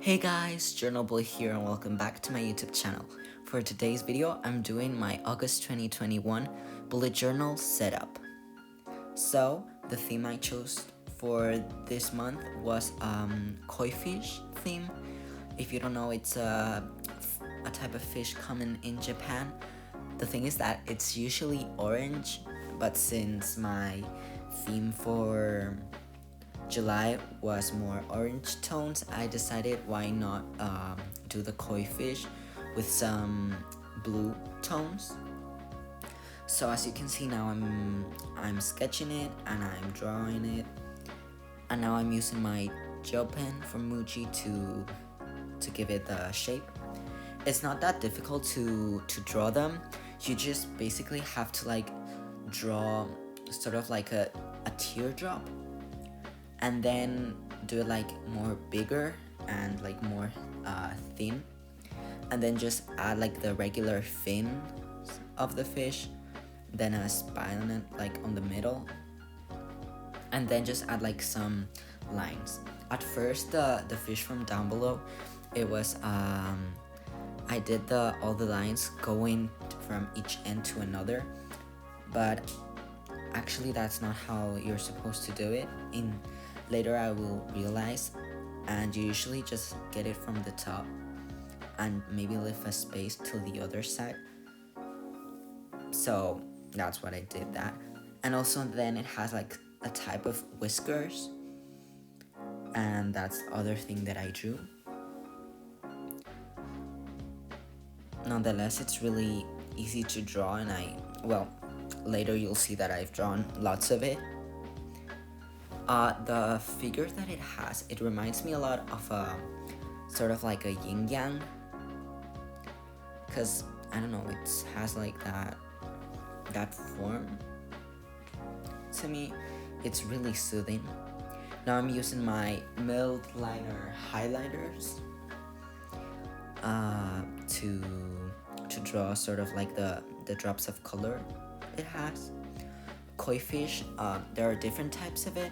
Hey guys, Journal Boy here and welcome back to my YouTube channel. For today's video, I'm doing my August 2021 bullet journal setup. So, the theme I chose for this month was koi fish theme. If you don't know, it's a type of fish common in Japan. The thing is that it's usually orange, but since my theme for July was more orange tones, I decided why not do the koi fish with some blue tones. So as you can see now, I'm sketching it and I'm drawing it, and now I'm using my gel pen from Muji to give it the shape. It's not that difficult to draw them. You just basically have to like draw sort of like a teardrop, and then do it like more bigger and like more thin, and then just add like the regular fins of the fish, then a spine like on the middle, and then just add like some lines. At first the fish from down below, it was I did all the lines going from each end to another, but actually that's not how you're supposed to do it. Later I will realize, and you usually just get it from the top and maybe leave a space to the other side. So that's what I did that. And also then it has like a type of whiskers, and that's the other thing that I drew. Nonetheless, it's really easy to draw, and later you'll see that I've drawn lots of it. The figure that it has, it reminds me a lot of a sort of like a yin yang, because I don't know, it has like that form. To me, it's really soothing. Now I'm using my mild liner highlighters to draw sort of like the drops of color it has. Koi fish, there are different types of it,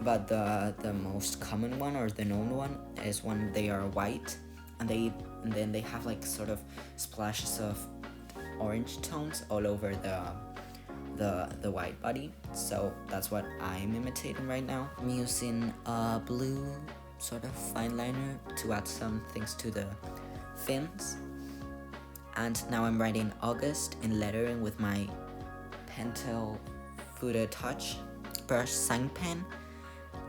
but the most common one, or the known one, is when they are white, and then they have like sort of splashes of orange tones all over the white body. So that's what I'm imitating right now. I'm using a blue sort of fine liner to add some things to the fins, and now I'm writing August in lettering with my Pentel Fuda Touch brush sign pen.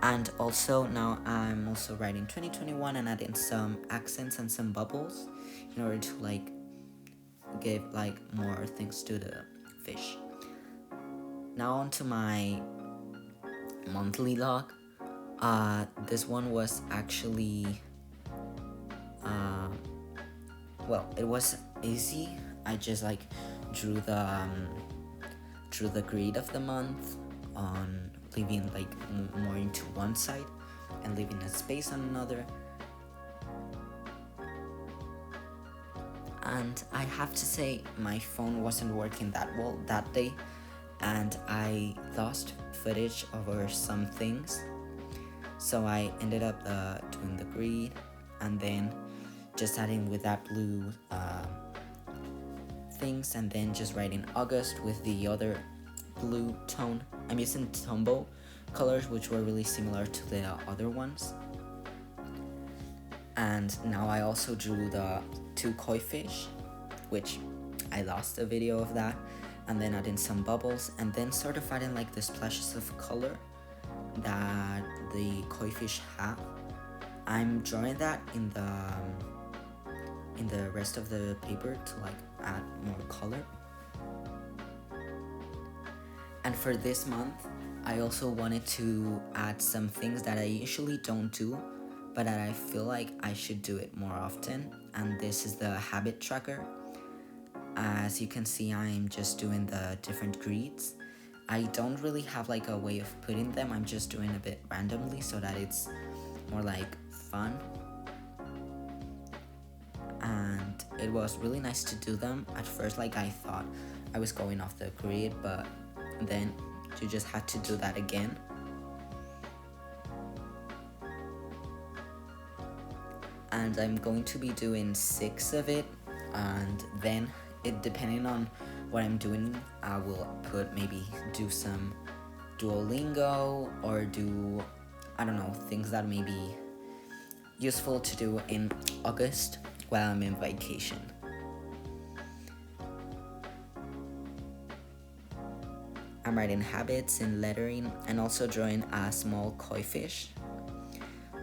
And also now I'm also writing 2021 and adding some accents and some bubbles in order to like give like more things to the fish. Now on to my monthly log. This one was actually it was easy. I just like drew the grid of the month on leaving like more into one side and leaving a space on another. And I have to say, my phone wasn't working that well that day, and I lost footage over some things, so I ended up doing the grid and then just adding with that blue things, and then just writing August with the other blue tone. I'm using Tombow colors, which were really similar to the other ones. And now I also drew the 2 koi fish, which I lost a video of that, and then adding some bubbles, and then sort of adding like the splashes of color that the koi fish have. I'm drawing that in the rest of the paper to like add more color. And for this month, I also wanted to add some things that I usually don't do, but that I feel like I should do it more often, and this is the habit tracker. As you can see, I'm just doing the different grids. I don't really have like a way of putting them, I'm just doing a bit randomly so that it's more like fun. And it was really nice to do them. At first, like, I thought I was going off the grid, but then you just had to do that again. and I'm going to be doing 6 of it, and then it depending on what I'm doing, I will maybe do some Duolingo or do, I don't know, things that may be useful to do in August while I'm in vacation. I'm writing habits in lettering and also drawing a small koi fish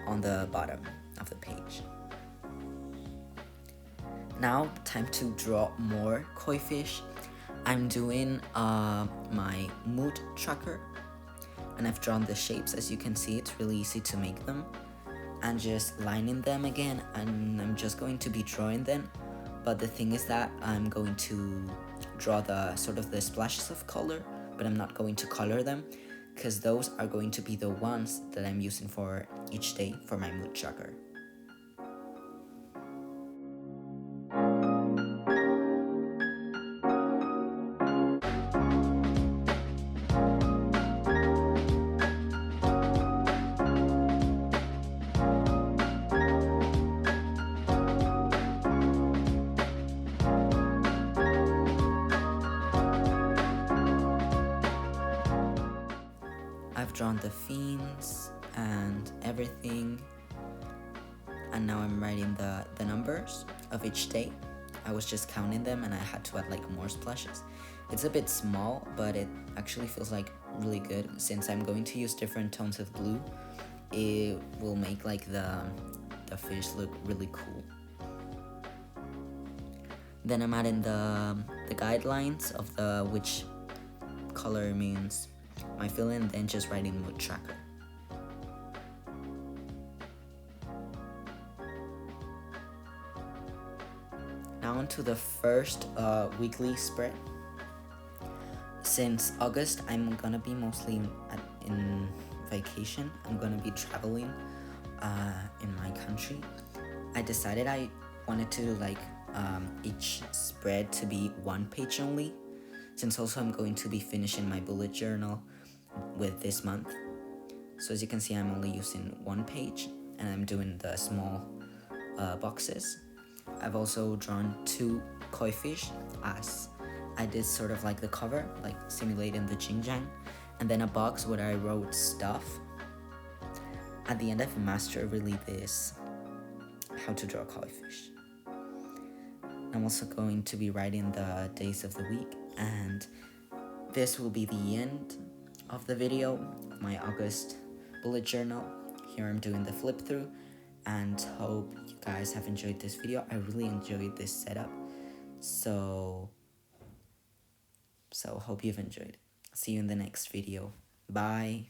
on the bottom of the page. Now, time to draw more koi fish. I'm doing my mood tracker, and I've drawn the shapes. As you can see, it's really easy to make them, and just lining them again, and I'm just going to be drawing them. But the thing is that I'm going to draw the sort of the splashes of color, but I'm not going to color them, because those are going to be the ones that I'm using for each day for my mood tracker. I've drawn the fiends and everything, and now I'm writing the numbers of each day. I was just counting them and I had to add like more splashes. It's a bit small, but it actually feels like really good. Since I'm going to use different tones of blue, it will make like the fish look really cool. Then I'm adding the guidelines of the which color means my feeling, then just writing mood tracker. Now onto the first weekly spread. Since August, I'm gonna be mostly in vacation. I'm gonna be traveling in my country. I decided I wanted to do like each spread to be 1 page only, since also I'm going to be finishing my bullet journal with this month. So as you can see, I'm only using 1 page, and I'm doing the small boxes. I've also drawn 2 koi fish, as I did sort of like the cover, like simulating the Xinjiang, and then a box where I wrote stuff. At the end, I've mastered really this, how to draw koi fish. I'm also going to be writing the days of the week, and this will be the end of the video of my August bullet journal. Here I'm doing the flip through, and hope you guys have enjoyed this video. I really enjoyed this setup, so hope you've enjoyed. See you in the next video. Bye.